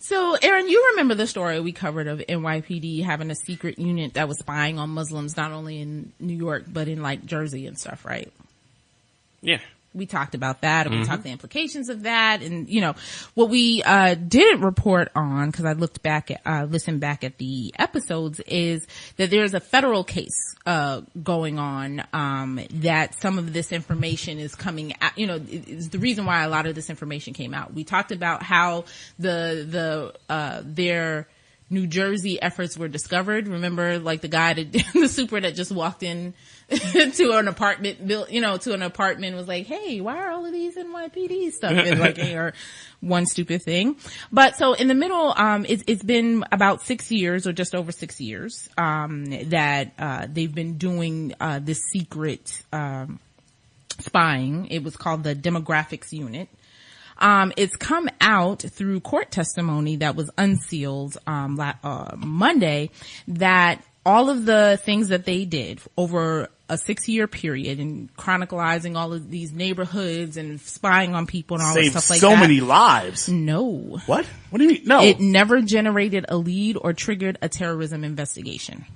So, Aaron, you remember the story we covered of NYPD having a secret unit that was spying on Muslims, not only in New York, but in like Jersey and stuff, right? Yeah. We talked about that, and we talked the implications of that, and what we didn't report on, because I listened back at the episodes, is that there's a federal case going on that some of this information is coming out. Is the reason why a lot of this information came out. We talked about how their New Jersey efforts were discovered. Remember, like the guy the super that just walked in to an apartment was like, hey, why are all of these NYPD stuff? And like, or one stupid thing. But so in the middle, it's been about 6 years or just over 6 years, that, they've been doing, this secret, spying. It was called the Demographics Unit. It's come out through court testimony that was unsealed, Monday, that all of the things that they did over a 6-year period and chronicalizing all of these neighborhoods and spying on people and all that stuff like that. Saved so many lives. No. What? What do you mean? No. It never generated a lead or triggered a terrorism investigation.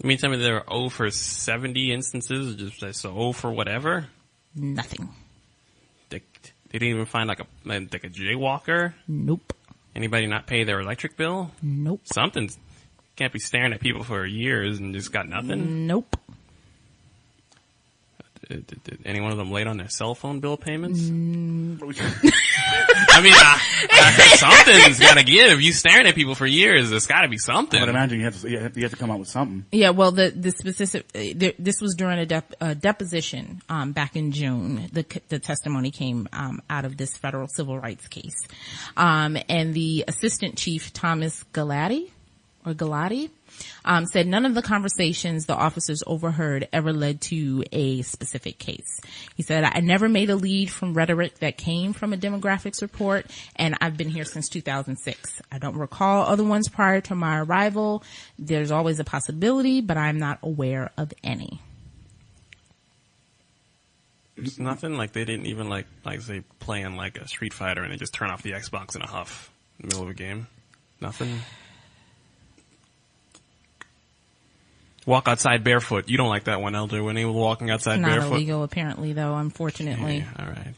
You mean tell me there were 0 for 70 instances, just so 0 for whatever? Nothing. They didn't even find like a jaywalker? Nope. Anybody not pay their electric bill? Nope. Something. Can't be staring at people for years and just got nothing? Nope. Did any one of them late on their cell phone bill payments? I mean, something's got to give. You staring at people for years, there's got to be something. I would imagine you have to come up with something. Yeah, well, the specific this was during a deposition back in June. The testimony came out of this federal civil rights case, and the assistant chief Thomas Galati said none of the conversations the officers overheard ever led to a specific case. He said, I never made a lead from rhetoric that came from a demographics report, and I've been here since 2006. I don't recall other ones prior to my arrival. There's always a possibility, but I'm not aware of any. It's nothing like they didn't even like say playing like a Street Fighter and they just turn off the Xbox in a huff in the middle of a game. Nothing. Walk outside barefoot. You don't like that one, Elder, when they were walking outside barefoot. Not illegal, apparently, though, unfortunately. Yeah, all right.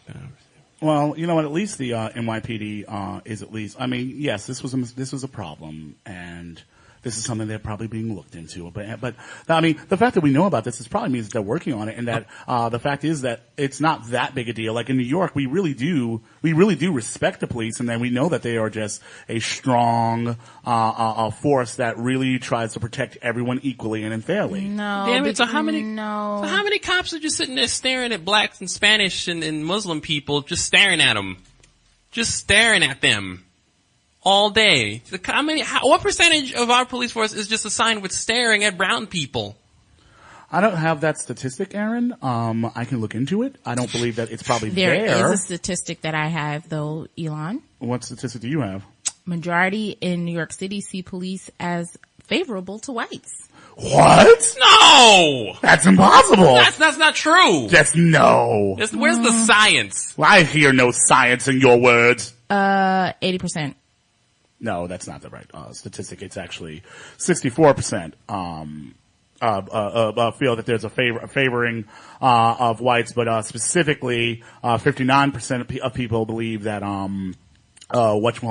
Well, you know what? At least the NYPD is at least. I mean, yes, this was a problem, and this is something they're probably being looked into. But I mean, the fact that we know about this probably means that they're working on it, and that the fact is that it's not that big a deal. Like in New York, we really do respect the police, and then we know that they are just a strong force that really tries to protect everyone equally and fairly. No. Damn it, so how many cops are just sitting there staring at blacks and Spanish and Muslim people, just staring at them? Just staring at them. All day. What percentage of our police force is just assigned with staring at brown people? I don't have that statistic, Aaron. I can look into it. I don't believe that it's probably there. There is a statistic that I have, though, Elon. What statistic do you have? Majority in New York City see police as favorable to whites. What? No! That's impossible. That's not true. Just no. Where's the science? Well, I hear no science in your words. 80%. No, that's not the right statistic. It's actually 64% feel that there's a favoring of whites, but specifically 59% of people believe that whites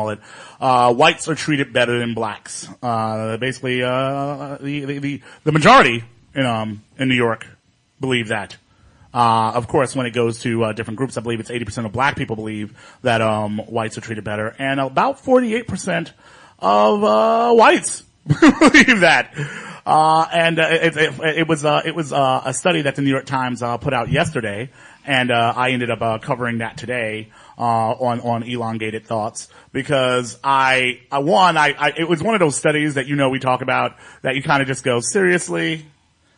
are treated better than blacks. Basically, the majority in New York believe that. Of course, when it goes to different groups, I believe it's 80% of black people believe that whites are treated better, and about 48% of whites believe that. It was a study that the New York Times put out yesterday, and I ended up covering that today on Elongated Thoughts, because it was one of those studies that we talk about that you kind of just go, seriously,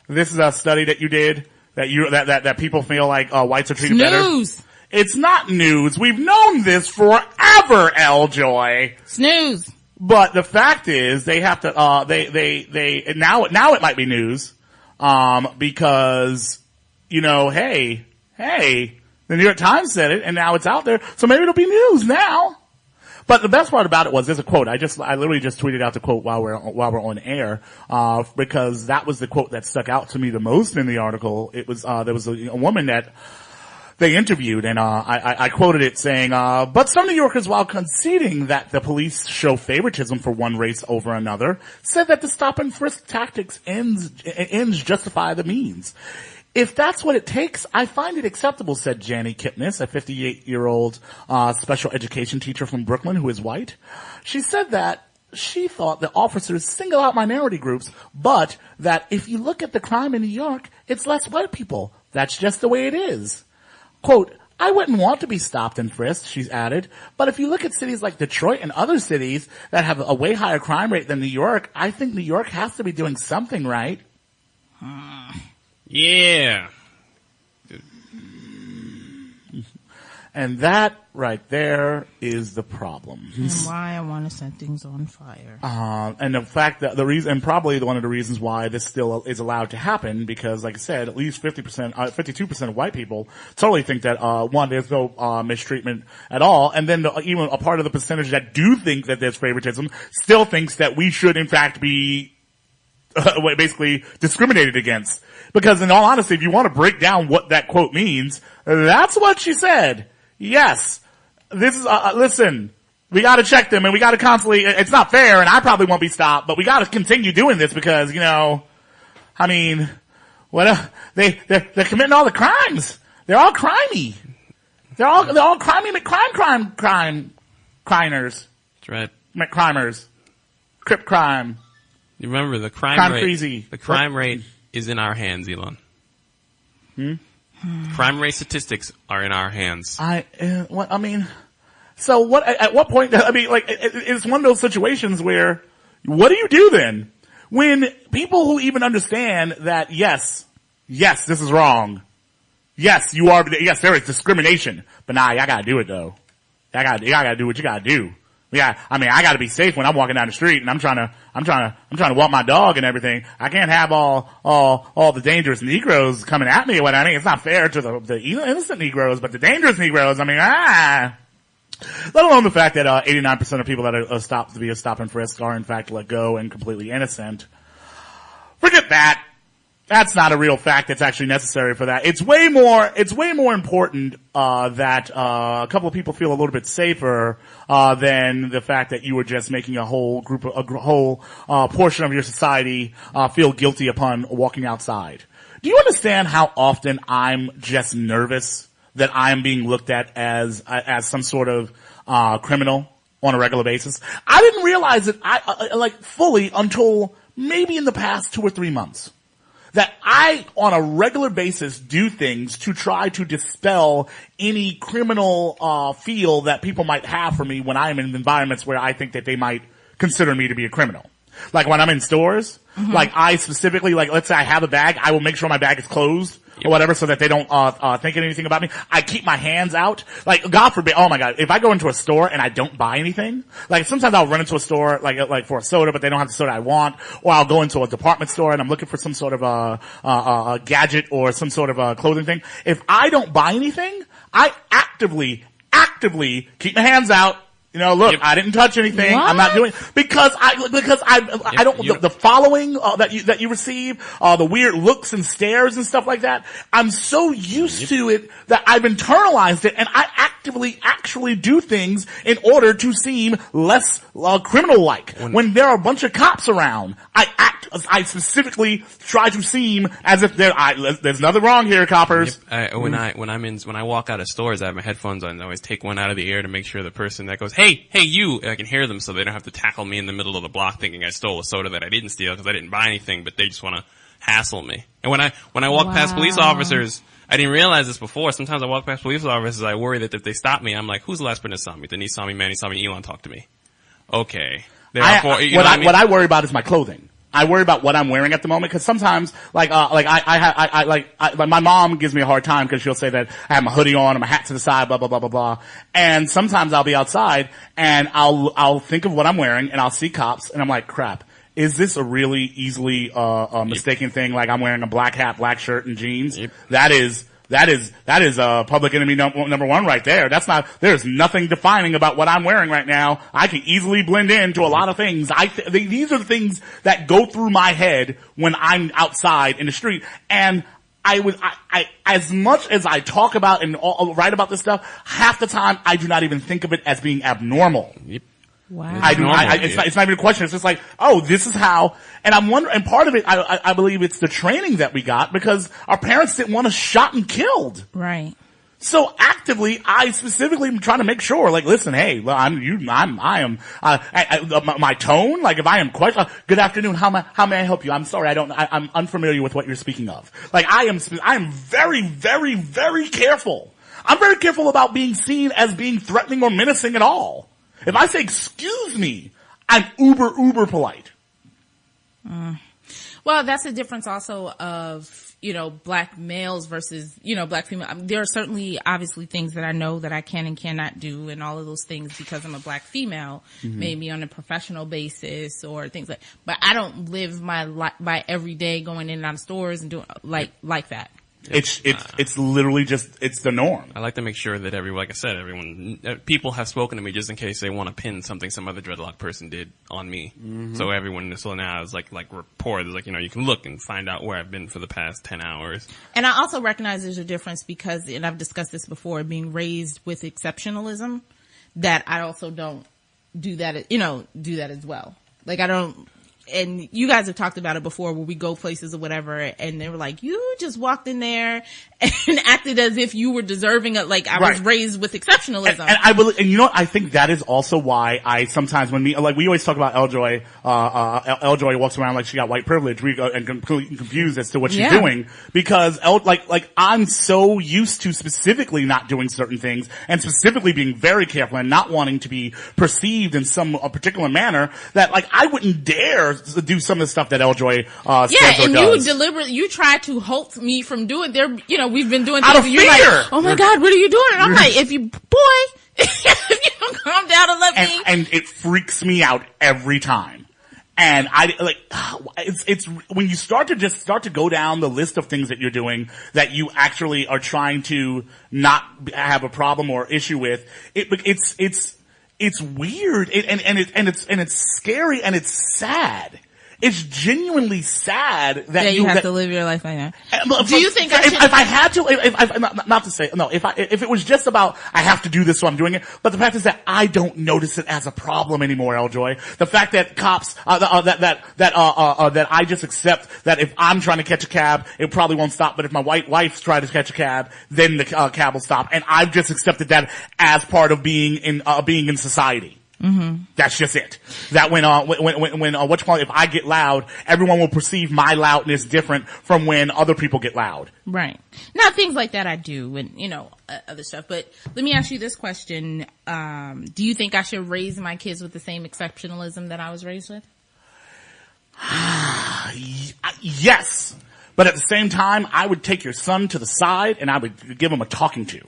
this is a study that you did. That people feel like whites are treated better. Snooze. It's not news. We've known this forever, L-Joy. Snooze. But the fact is, they have to. Now it might be news, because hey, the New York Times said it, and now it's out there, so maybe it'll be news now. But the best part about it was, there's a quote. I literally just tweeted out the quote while we're on air, because that was the quote that stuck out to me the most in the article. It was, there was a woman that they interviewed, and I quoted it saying, but some New Yorkers, while conceding that the police show favoritism for one race over another, said that the stop and frisk tactics ends justify the means. If that's what it takes, I find it acceptable, said Janie Kipnis, a 58-year-old special education teacher from Brooklyn who is white. She said that she thought that officers single out minority groups, but that if you look at the crime in New York, it's less white people. That's just the way it is. Quote, I wouldn't want to be stopped and frisked, she's added, but if you look at cities like Detroit and other cities that have a way higher crime rate than New York, I think New York has to be doing something right. Yeah. And that right there is the problem. And why I want to set things on fire. And the fact that and probably one of the reasons why this still is allowed to happen, because like I said, at least 52% of white people totally think that, one, there's no, mistreatment at all. And then even a part of the percentage that do think that there's favoritism still thinks that we should in fact be basically discriminated against. Because in all honesty, if you want to break down what that quote means, that's what she said. Yes. This is, listen, we gotta check them and we gotta constantly, it's not fair and I probably won't be stopped, but we gotta continue doing this because, I mean, they're committing all the crimes. They're all crimey. They're all crimey crimers. That's right. Crimers. Crip crime. You remember the crime rate. Crazy. The crime rate is in our hands, Elon. Crime rate statistics are in our hands. At what point, it's one of those situations where, what do you do then? When people who even understand that, yes, this is wrong. Yes, there is discrimination. But nah, I gotta do it though. I gotta do what you gotta do. I gotta be safe when I'm walking down the street and I'm trying to walk my dog and everything. I can't have all the dangerous Negroes coming at me or what. I mean, it's not fair to the innocent Negroes, but the dangerous Negroes, let alone the fact that, 89% of people that are stopped via stop and frisk are in fact let go and completely innocent. Forget that. That's not a real fact that's actually necessary for that. It's way more important, that, a couple of people feel a little bit safer, than the fact that you were just making a whole portion of your society, feel guilty upon walking outside. Do you understand how often I'm just nervous that I'm being looked at as some sort of, criminal on a regular basis? I didn't realize it, fully until maybe in the past 2 or 3 months. That I, on a regular basis, do things to try to dispel any criminal feel that people might have for me when I am in environments where I think that they might consider me to be a criminal. Like when I'm in stores, I specifically, let's say I have a bag, I will make sure my bag is closed or whatever so that they don't think anything about me. I keep my hands out. God forbid, oh my God, if I go into a store and I don't buy anything, sometimes I'll run into a store like for a soda, but they don't have the soda I want, or I'll go into a department store and I'm looking for some sort of a gadget or some sort of a clothing thing. If I don't buy anything, I actively keep my hands out. Look, I didn't touch anything. What? I'm not doing because I don't the following that you receive, the weird looks and stares and stuff like that. I'm so used to it that I've internalized it, and I actively actually do things in order to seem less criminal-like. When there are a bunch of cops around, I specifically try to seem as if there's nothing wrong here, coppers. Yep. When I walk out of stores, I have my headphones on. I always take one out of the ear to make sure the person that goes, hey, you, I can hear them so they don't have to tackle me in the middle of the block thinking I stole a soda that I didn't steal because I didn't buy anything, but they just want to hassle me. And when I walk past police officers, I didn't realize this before. Sometimes I walk past police officers, I worry that if they stop me, I'm like, who's the last person that saw me? Denise saw me, Manny saw me, Elon talked to me. Okay. What I worry about is my clothing. I worry about what I'm wearing at the moment because sometimes, my mom gives me a hard time because she'll say that I have my hoodie on and my hat to the side, blah, blah, blah, blah, blah. And sometimes I'll be outside and I'll think of what I'm wearing and I'll see cops and I'm like, crap, is this a really easily, mistaken thing? Like I'm wearing a black hat, black shirt and jeans? Yep. That is That is public enemy number one right there. There's nothing defining about what I'm wearing right now. I can easily blend into a lot of things. These are the things that go through my head when I'm outside in the street. And as much as I talk about and write about this stuff, half the time I do not even think of it as being abnormal. Yep. Wow. It's not even a question. It's just like, oh, this is how, and I'm wondering, and part of it, I believe it's the training that we got because our parents didn't want us shot and killed. Right. So actively, I specifically am trying to make sure, like, listen, hey, my tone, like, if I am good afternoon, how may I help you? I'm sorry, I'm unfamiliar with what you're speaking of. Like, I am very, very, very careful. I'm very careful about being seen as being threatening or menacing at all. If I say, excuse me, I'm uber polite. Well, that's the difference also of, black males versus, black female. I mean, there are certainly obviously things that I know that I can and cannot do and all of those things because I'm a black female, maybe on a professional basis or things but I don't live my every day going in and out of stores and doing like that. It's literally just, it's the norm. I like to make sure that people have spoken to me just in case they want to pin something some other dreadlock person did on me. Mm-hmm. So now it's like rapport. It's like, you can look and find out where I've been for the past 10 hours. And I also recognize there's a difference because, and I've discussed this before, being raised with exceptionalism, that I also don't do that as well. Like I don't, and you guys have talked about it before where we go places or whatever and they were like, you just walked in there and acted as if you were deserving of, like, I was raised with exceptionalism. And I believe, and you know what? I think that is also why I sometimes we always talk about Eljoy, Eljoy walks around like she got white privilege. We go and completely confused as to what she's doing because I'm so used to specifically not doing certain things and specifically being very careful and not wanting to be perceived in a particular manner that like I wouldn't dare do some of the stuff that Eljoy says or does. You try to halt me from doing there. We've been doing things out of and you're fear. Like, oh my God, what are you doing? And I'm like, if you don't calm down and let me. And it freaks me out every time. And it's when you start to go down the list of things that you're doing that you actually are trying to not have a problem or issue with. It's weird and it's scary and it's sad. It's genuinely sad that you have to live your life like that. Do you think if I had to, not to say, no, if it was just about, I have to do this so I'm doing it, but the fact is that I don't notice it as a problem anymore, Eljoy. The fact that cops, that I just accept that if I'm trying to catch a cab, it probably won't stop, but if my white wife's trying to catch a cab, then the cab will stop. And I've just accepted that as part of being in society. Mm-hmm. That's just it. That if I get loud, everyone will perceive my loudness different from when other people get loud. Right. Now things like that I do and, other stuff. But let me ask you this question. Do you think I should raise my kids with the same exceptionalism that I was raised with? Yes. But at the same time, I would take your son to the side and I would give him a talking to.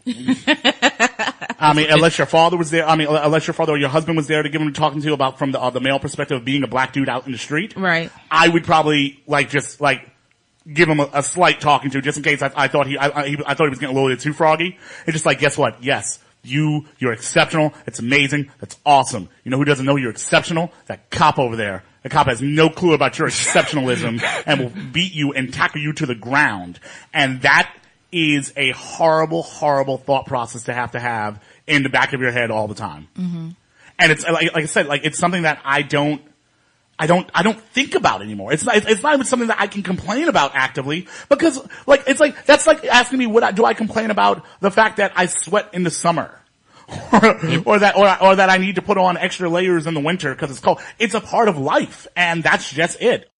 I mean, unless your father was there, unless your father or your husband was there to give him a talking to about from the male perspective of being a black dude out in the street. Right. I would probably give him a slight talking to just in case I thought he was getting a little bit too froggy. And just like, guess what? Yes. You're exceptional. It's amazing. That's awesome. You know who doesn't know you're exceptional? That cop over there. The cop has no clue about your exceptionalism and will beat you and tackle you to the ground. And that is a horrible, horrible thought process to have in the back of your head all the time. Mm-hmm. And it's like I said, like it's something that I don't think about anymore. It's not even something that I can complain about actively because that's like asking me do I complain about the fact that I sweat in the summer. or that I need to put on extra layers in the winter because it's cold. It's a part of life, and that's just it.